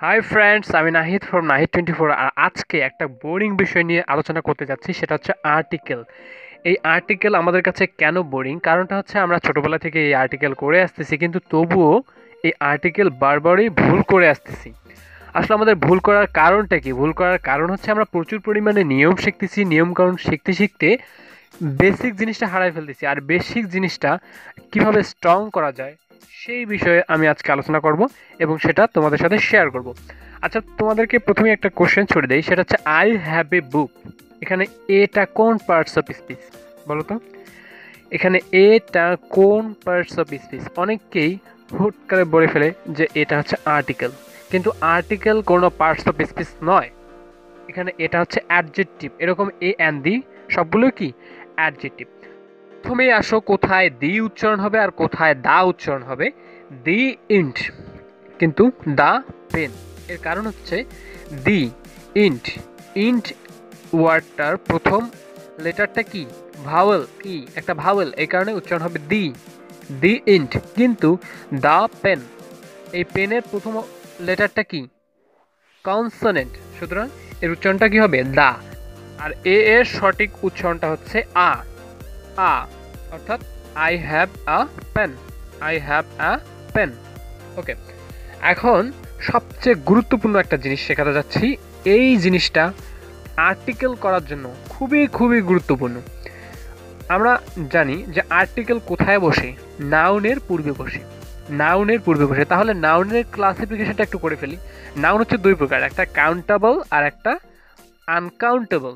Hi friends, আমি Nahid from Nahid 24। আর আজকে একটা বোরিং বিষয় নিয়ে আলোচনা করতে যাচ্ছি, সেটা হচ্ছে আর্টিকেল। এই আর্টিকেল আমাদের কাছে কেন বোরিং? কারণটা হচ্ছে আমরা ছোটবেলা থেকে এই আর্টিকেল করে আসতেছি, কিন্তু তবুও এই আর্টিকেল বারবারই ভুল করে আসতেছি। আসলে আমাদের ভুল করার কারণটা কি? ভুল করার কারণ হচ্ছে আমরা প্রচুর পরিমাণে নিয়ম শিখতেছি, নিয়মকানুন শিখতে শিখতে বেসিক জিনিসটা হারাই ফেলতেছি। আর বেসিক জিনিসটা কিভাবে স্ট্রং করা যায় সেই বিষয়ে আমি আজকে আলোচনা করব এবং সেটা তোমাদের সাথে শেয়ার করব। আচ্ছা, তোমাদেরকে প্রথমে একটা কোশ্চেন ছড়ে দেই, সেটা হচ্ছে আই হ্যাভ এ বুক। এখানে এটা কোন পার্টস অফ স্পিচ বলো তো? এখানে এটা কোন পার্টস অফ স্পিচ? অনেকেই হুট করে বলে ফেলে যে এটা হচ্ছে আর্টিকেল, কিন্তু আর্টিকেল কোনো পার্টস অফ স্পিচ নয়। এখানে এটা হচ্ছে অ্যাডজেক্টিভ। এরকম এ অ্যান্ড দি সবগুলো কি অ্যাডজেক্টিভ। প্রথমেই আসো, কোথায় দি উচ্চারণ হবে আর কোথায় দা উচ্চারণ হবে? দি ইন্ট, কিন্তু দা পেন। এর কারণ হচ্ছে দি ইন্ট, ইন্ট ওয়ার্ডটার প্রথম লেটারটা কি? ভাওয়েল, ই, একটা ভাওয়েল, এই কারণে উচ্চারণ হবে দি, দি ইন্ট। কিন্তু দা পেন, এই পেনের প্রথম লেটারটা কি? কনসোনেন্ট, সুতরাং এর উচ্চারণটা কি হবে? দা। আর এ এর সঠিক উচ্চারণটা হচ্ছে আ, আ, অর্থাৎ I have a pen, I have a pen. Okay, এখন সবচেয়ে গুরুত্বপূর্ণ একটা জিনিস শেখাতে যাচ্ছি। এই জিনিসটা আর্টিকেল করার জন্য খুবই খুবই গুরুত্বপূর্ণ। আমরা জানি যে আর্টিকেল কোথায় বসে? নাউনের পূর্বে বসে, নাউনের পূর্বে বসে। তাহলে নাউনের ক্লাসিফিকেশনটা একটু করে ফেলি। নাউন হচ্ছে দুই প্রকার, একটা কাউন্টেবল আর একটা আনকাউন্টেবল।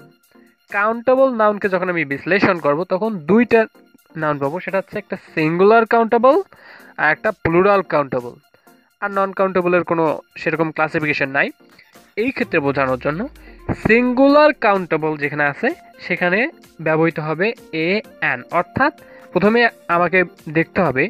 কাউন্টেবল নাউনকে যখন আমি বিশ্লেষণ করব তখন দুইটা নাউন পাবো, সেটা হচ্ছে একটা সিঙ্গুলার কাউন্টেবল আর একটা প্লুরাল কাউন্টেবল। আর নন কাউন্টেবলের কোনো সেরকম ক্লাসিফিকেশন নাই। এই ক্ষেত্রে বোঝানোর জন্য সিঙ্গুলার কাউন্টেবল যেখানে আছে সেখানে ব্যবহৃত হবে এ অ্যান, অর্থাৎ প্রথমে আমাকে দেখতে হবে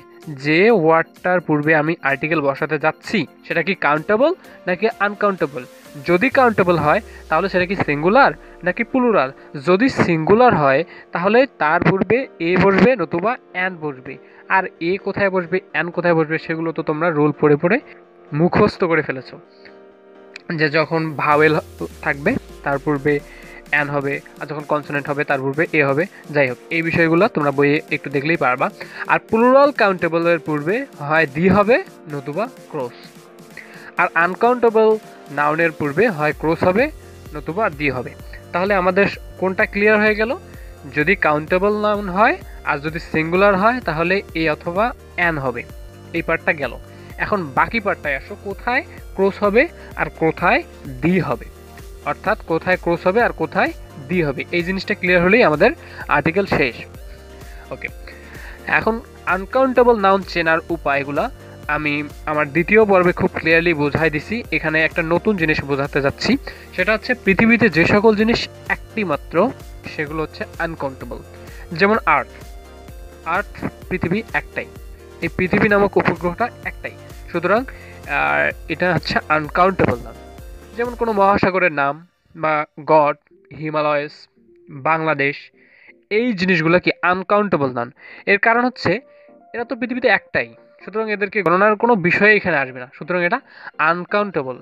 যে ওয়ার্ডটার পূর্বে আমি আর্টিকেল বসাতে যাচ্ছি সেটা কি কাউন্টেবল নাকি আনকাউন্টেবল। যদি কাউন্টেবল হয় তাহলে সেটা কি সিঙ্গুলার নাকি প্লুরাল। যদি সিঙ্গুলার হয় তাহলে তার পূর্বে এ বসবে নতুবা অ্যান বসবে। আর এ কোথায় বসবে, অ্যান কোথায় বসবে, সেগুলো তো তোমরা রোল পড়ে পড়ে মুখস্থ করে ফেলেছো, যে যখন ভাওয়েল থাকবে তার পূর্বে অ্যান হবে, আর যখন কনসোনেন্ট হবে তার পূর্বে এ হবে। যাই হোক, এই বিষয়গুলো তোমরা বইয়ে একটু দেখলেই পারবা। আর প্লুরাল কাউন্টেবলের পূর্বে হয় দি হবে নতুবা ক্রস। আর আনকাউন্টেবল নাউনের পূর্বে হয় ক্রস হবে নতুবা দি হবে। তাহলে আমাদের কোনটা ক্লিয়ার হয়ে গেল? যদি কাউন্টেবল নাউন হয় আর যদি সিঙ্গুলার হয় তাহলে এ অথবা অ্যান হবে। এই পার্টটা গেল। এখন বাকি পার্টটায় আসো, কোথায় ক্রস হবে আর কোথায় দি হবে, অর্থাৎ কোথায় ক্রস হবে আর কোথায় দি হবে। এই জিনিসটা ক্লিয়ার হলেই আমাদের আর্টিকেল শেষ। ওকে, এখন আনকাউন্টেবল নাউন চেনার উপায়গুলা আমি আমার দ্বিতীয় পর্বে খুব ক্লিয়ারলি বোঝাই দিছি। এখানে একটা নতুন জিনিস বোঝাতে যাচ্ছি, সেটা হচ্ছে পৃথিবীতে যে সকল জিনিস একটি মাত্র সেগুলো হচ্ছে আনকাউন্টেবল। যেমন আর্থ, আর্থ পৃথিবী একটাই, এই পৃথিবী নামক উপগ্রহটা একটাই, সুতরাং এটা হচ্ছে আনকাউন্টেবল নাম। যেমন কোনো মহাসাগরের নাম বা গড, হিমালয়স, বাংলাদেশ, এই জিনিসগুলো কি আনকাউন্টেবল নাম। এর কারণ হচ্ছে এরা তো পৃথিবীতে একটাই, সুতরাং এদেরকে গণনার কোনো বিষয় এখানে আসবে না, সুতরাং এটা আনকাউন্টেবল।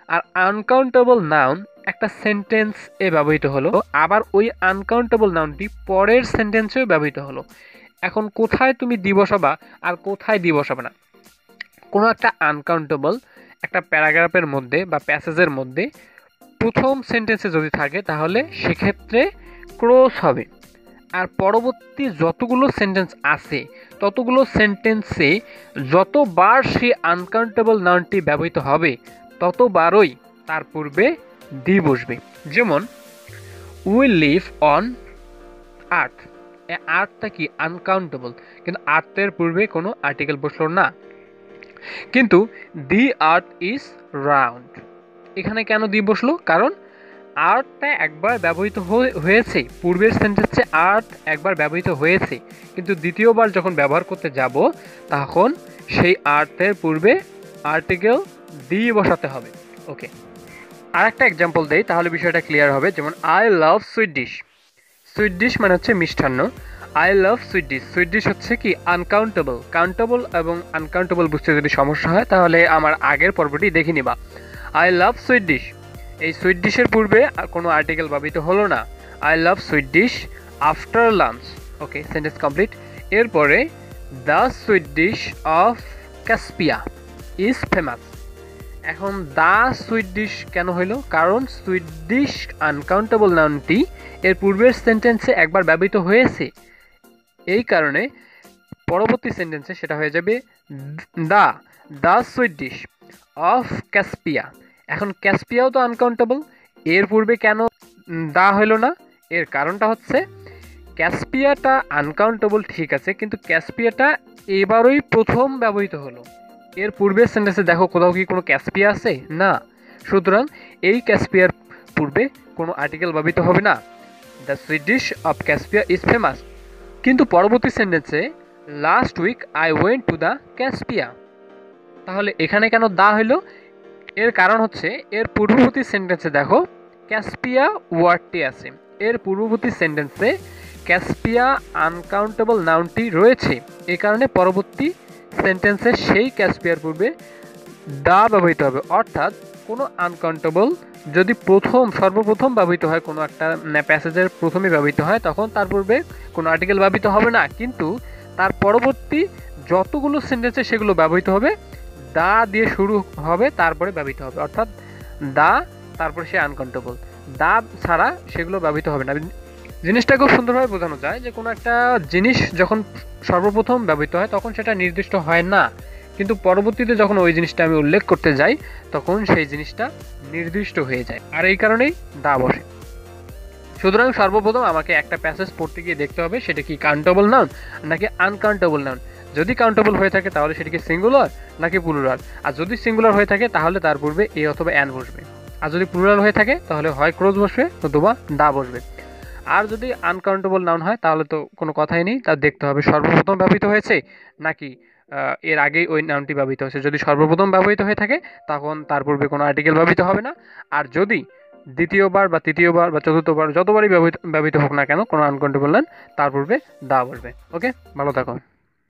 আর আনকাউন্টেবল নাউন একটা সেন্টেন্স এ ব্যবহৃত হলো, আবার ওই আনকাউন্টেবল নাউনটি পরের সেন্টেন্সেও ব্যবহৃত হলো। এখন কোথায় তুমি দি বসাবা আর কোথায় দি বসাবে না? কোনো একটা আনকাউন্টেবল একটা প্যারাগ্রাফের মধ্যে বা প্যাসেজের মধ্যে প্রথম সেন্টেন্সে যদি থাকে তাহলে সেক্ষেত্রে ক্রস হবে। আর পরবর্তী যতগুলো সেন্টেন্স আছে ততগুলো সেন্টেন্সে যতবার সেই আনকাউন্টেবল নাউনটি ব্যবহৃত হবে ততবারই তার পূর্বে দি বসবে। যেমন উই লিভ অন আর্থ, আর্থটা কি আনকাউন্টেবল, কিন্তু আর্থের পূর্বে কোনো আর্টিকেল বসলো না। কিন্তু দি আর্থ ইজ রাউন্ড, এখানে কেন দি বসলো? কারণ আর্থটা একবার ব্যবহৃত হয়েছে, পূর্বের সেন্টেন্সে আর্থ একবার ব্যবহৃত হয়েছে, কিন্তু দ্বিতীয়বার যখন ব্যবহার করতে যাব তখন সেই আর্থের পূর্বে আর্টিকেল দি বসাতে হবে। ওকে, আর একটা এক্সাম্পল দেই তাহলে বিষয়টা ক্লিয়ার হবে। যেমন I love sweet dish, sweet dish মানে হচ্ছে মিষ্টান্ন। I love sweet dish, sweet dish হচ্ছে কি আনকাউন্টেবল। কাউন্টেবল এবং আনকাউন্টেবল বুঝতে যদি সমস্যা হয় তাহলে আমার আগের পর্বটি দেখে নিবা। আই লাভ সুইট ডিশ, এই সুইট ডিশের পূর্বে কোনো আর্টিকেল ব্যবহৃত হলো না। I love sweet dish after lunch. Okay, sentence complete. এরপরে the sweet dish of Caspia is famous. এখন দ্য সুইট ডিশ কেন হইলো? কারণ সুইট ডিশ আনকাউন্টেবল নাউনটি এর পূর্বের সেন্টেন্সে একবার ব্যবহৃত হয়েছে, এই কারণে পরবর্তী সেন্টেন্সে সেটা হয়ে যাবে the the sweet dish of Caspia. এখন ক্যাসপিয়াও তো আনকাউন্টেবল, এর পূর্বে কেন দা হইল না? এর কারণটা হচ্ছে ক্যাসপিয়াটা আনকাউন্টেবল ঠিক আছে, কিন্তু ক্যাসপিয়াটা এবারই প্রথম ব্যবহৃত হলো। এর পূর্বের সেন্টেন্সে দেখো কোথাও কি কোনো ক্যাসপিয়া আছে? না। সুতরাং এই ক্যাসপিয়ার পূর্বে কোনো আর্টিকেল ব্যবহৃত হবে না। The sweet dish of Caspia is famous. কিন্তু পরবর্তী সেন্টেন্সে last week I went to the Caspia, তাহলে এখানে কেন দা হইলো? এর কারণ হচ্ছে এর পূর্ববর্তী সেন্টেন্সে দেখো ক্যাসপিয়া ওয়ার্ডটি আছে, এর পূর্ববর্তী সেন্টেন্সে ক্যাসপিয়া আনকাউন্টেবল নাউনটি রয়েছে, এই কারণে পরবর্তী সেন্টেন্সে সেই ক্যাসপিয়ার পূর্বে দা ব্যবহৃত হবে। অর্থাৎ কোনো আনকাউন্টেবল যদি সর্বপ্রথম ব্যবহৃত হয়, কোনো একটা প্যাসেজের প্রথমে ব্যবহৃত হয়, তখন তার পূর্বে কোনো আর্টিকেল ব্যবহৃত হবে না, কিন্তু তার পরবর্তী যতগুলো সেন্টেন্সে সেগুলো ব্যবহৃত হবে দা দিয়ে শুরু হবে, তারপরে ব্যবহৃত হবে। অর্থাৎ দা তারপরে সে আনকাউন্টেবল, দা ছাড়া সেগুলো ব্যবহৃত হবে না। জিনিসটা খুব সুন্দরভাবে বোঝানো যায় যে কোনো একটা জিনিস যখন সর্বপ্রথম ব্যবহৃত হয় তখন সেটা নির্দিষ্ট হয় না, কিন্তু পরবর্তীতে যখন ওই জিনিসটা আমি উল্লেখ করতে যাই তখন সেই জিনিসটা নির্দিষ্ট হয়ে যায়, আর এই কারণেই দা বসে। সুতরাং সর্বপ্রথম আমাকে একটা প্যাসেজ পড়তে গিয়ে দেখতে হবে সেটা কি কাউন্টেবল নাউন নাকি আনকাউন্টেবল নাউন। যদি কাউন্টেবল হয়ে থাকে তাহলে সেটা কি সিঙ্গুলার নাকি প্লুরাল, আর যদি সিঙ্গুলার হয়ে থাকে তাহলে তার পূর্বে এ অথবা অ্যান বসবে, আর যদি প্লুরাল হয়ে থাকে তাহলে হয় ক্রোজ বসবে অথবা দা বসবে। আর যদি আনকাউন্টেবল নাউন হয় তাহলে তো কোনো কথাই নেই, তার দেখতে হবে সর্বপ্রথম ব্যবহৃত হয়েছে নাকি এর আগেই ওই নাউনটি ব্যবহৃত হয়েছে। যদি সর্বপ্রথম ব্যবহৃত হয়ে থাকে তখন তার পূর্বে কোনো আর্টিকেল ব্যবহৃত হবে না, আর যদি দ্বিতীয়বার বা তৃতীয়বার বা চতুর্থবার যতবারই ব্যবহৃত হোক না কেন কোনো আনকাউন্টেবল নাউন তার পূর্বে দা বসবে। ওকে, ভালো থাকো।